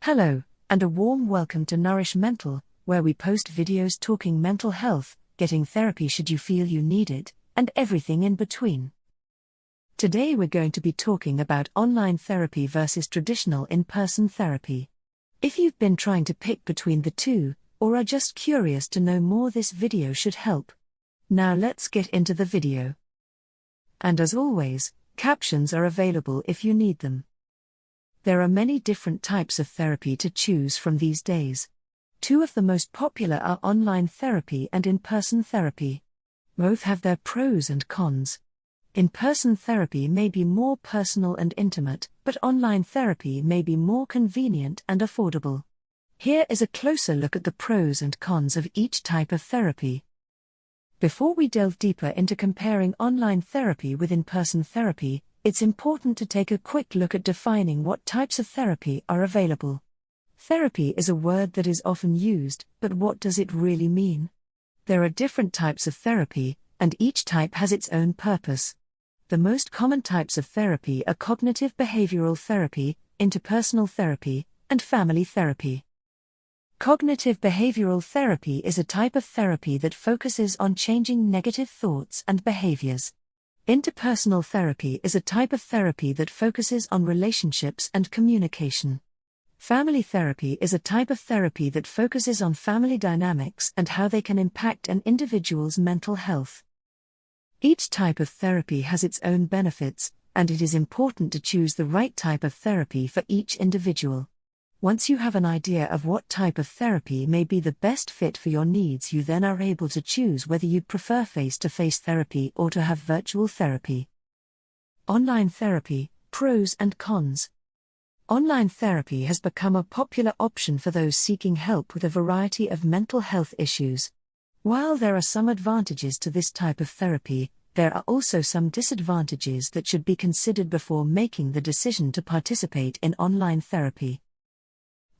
Hello, and a warm welcome to Nourish Mental, where we post videos talking mental health, getting therapy should you feel you need it, and everything in between. Today we're going to be talking about online therapy versus traditional in-person therapy. If you've been trying to pick between the two, or are just curious to know more, this video should help. Now let's get into the video. And as always, captions are available if you need them. There are many different types of therapy to choose from these days. Two of the most popular are online therapy and in-person therapy. Both have their pros and cons. In-person therapy may be more personal and intimate, but online therapy may be more convenient and affordable. Here is a closer look at the pros and cons of each type of therapy. Before we delve deeper into comparing online therapy with in-person therapy, it's important to take a quick look at defining what types of therapy are available. Therapy is a word that is often used, but what does it really mean? There are different types of therapy, and each type has its own purpose. The most common types of therapy are cognitive behavioral therapy, interpersonal therapy, and family therapy. Cognitive behavioral therapy is a type of therapy that focuses on changing negative thoughts and behaviors. Interpersonal therapy is a type of therapy that focuses on relationships and communication. Family therapy is a type of therapy that focuses on family dynamics and how they can impact an individual's mental health. Each type of therapy has its own benefits, and it is important to choose the right type of therapy for each individual. Once you have an idea of what type of therapy may be the best fit for your needs, you then are able to choose whether you prefer face-to-face therapy or to have virtual therapy. Online therapy, pros and cons. Online therapy has become a popular option for those seeking help with a variety of mental health issues. While there are some advantages to this type of therapy, there are also some disadvantages that should be considered before making the decision to participate in online therapy.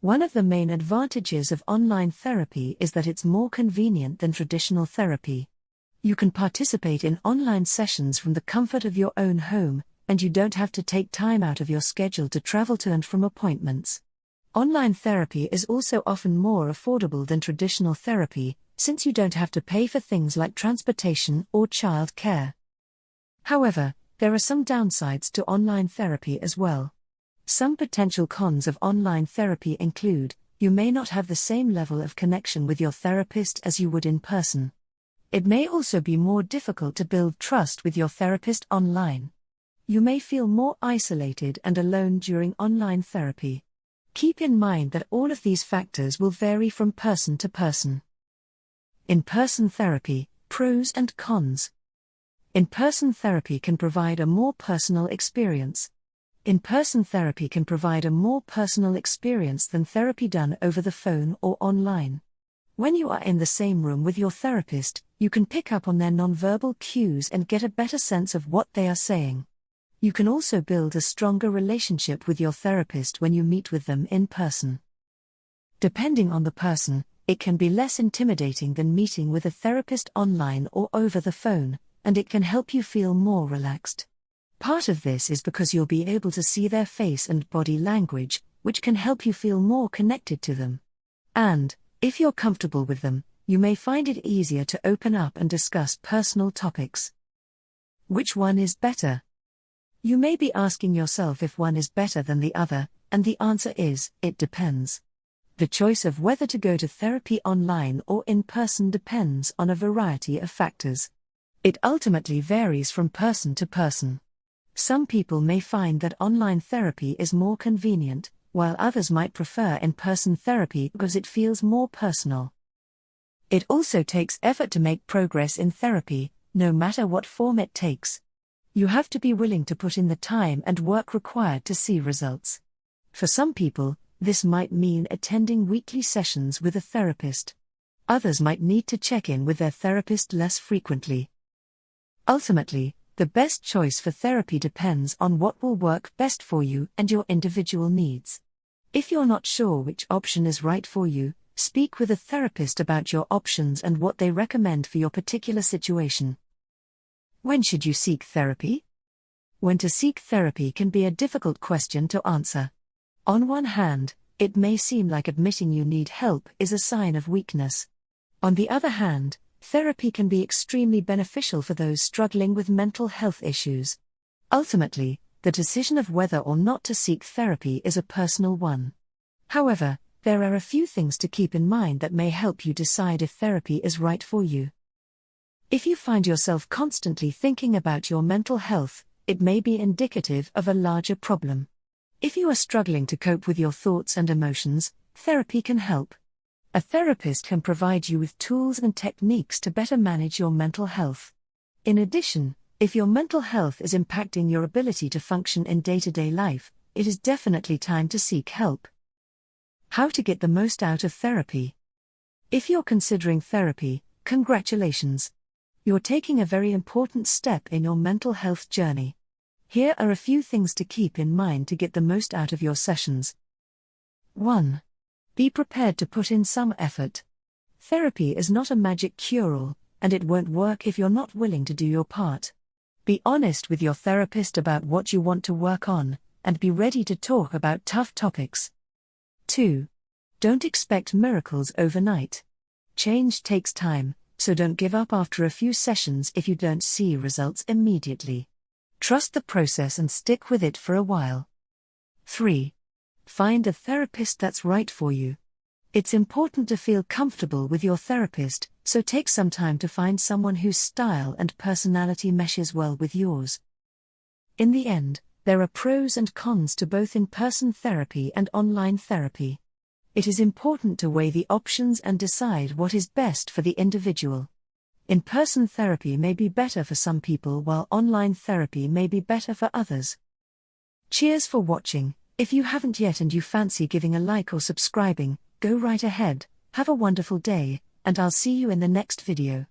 One of the main advantages of online therapy is that it's more convenient than traditional therapy. You can participate in online sessions from the comfort of your own home, and you don't have to take time out of your schedule to travel to and from appointments. Online therapy is also often more affordable than traditional therapy, since you don't have to pay for things like transportation or child care. However, there are some downsides to online therapy as well. Some potential cons of online therapy include, you may not have the same level of connection with your therapist as you would in person. It may also be more difficult to build trust with your therapist online. You may feel more isolated and alone during online therapy. Keep in mind that all of these factors will vary from person to person. In-person therapy, pros and cons. In-person therapy can provide a more personal experience. In-person therapy can provide a more personal experience than therapy done over the phone or online. When you are in the same room with your therapist, you can pick up on their nonverbal cues and get a better sense of what they are saying. You can also build a stronger relationship with your therapist when you meet with them in person. Depending on the person, it can be less intimidating than meeting with a therapist online or over the phone, and it can help you feel more relaxed. Part of this is because you'll be able to see their face and body language, which can help you feel more connected to them. And, if you're comfortable with them, you may find it easier to open up and discuss personal topics. Which one is better? You may be asking yourself if one is better than the other, and the answer is, it depends. The choice of whether to go to therapy online or in person depends on a variety of factors. It ultimately varies from person to person. Some people may find that online therapy is more convenient, while others might prefer in-person therapy because it feels more personal. It also takes effort to make progress in therapy, no matter what form it takes. You have to be willing to put in the time and work required to see results. For some people, this might mean attending weekly sessions with a therapist. Others might need to check in with their therapist less frequently. Ultimately, the best choice for therapy depends on what will work best for you and your individual needs. If you're not sure which option is right for you, speak with a therapist about your options and what they recommend for your particular situation. When should you seek therapy? When to seek therapy can be a difficult question to answer. On one hand, It may seem like admitting you need help is a sign of weakness. On the other hand, therapy can be extremely beneficial for those struggling with mental health issues. Ultimately, the decision of whether or not to seek therapy is a personal one. However, there are a few things to keep in mind that may help you decide if therapy is right for you. If you find yourself constantly thinking about your mental health, it may be indicative of a larger problem. If you are struggling to cope with your thoughts and emotions, therapy can help. A therapist can provide you with tools and techniques to better manage your mental health. In addition, if your mental health is impacting your ability to function in day-to-day life, it is definitely time to seek help. How to get the most out of therapy? If you're considering therapy, congratulations! You're taking a very important step in your mental health journey. Here are a few things to keep in mind to get the most out of your sessions. 1. Be prepared to put in some effort. Therapy is not a magic cure-all, and it won't work if you're not willing to do your part. Be honest with your therapist about what you want to work on, and be ready to talk about tough topics. 2. Don't expect miracles overnight. Change takes time, so don't give up after a few sessions if you don't see results immediately. Trust the process and stick with it for a while. 3. Find a therapist that's right for you. It's important to feel comfortable with your therapist, so take some time to find someone whose style and personality meshes well with yours. In the end, there are pros and cons to both in-person therapy and online therapy. It is important to weigh the options and decide what is best for the individual. In-person therapy may be better for some people while online therapy may be better for others. Cheers for watching. If you haven't yet and you fancy giving a like or subscribing, go right ahead. Have a wonderful day, and I'll see you in the next video.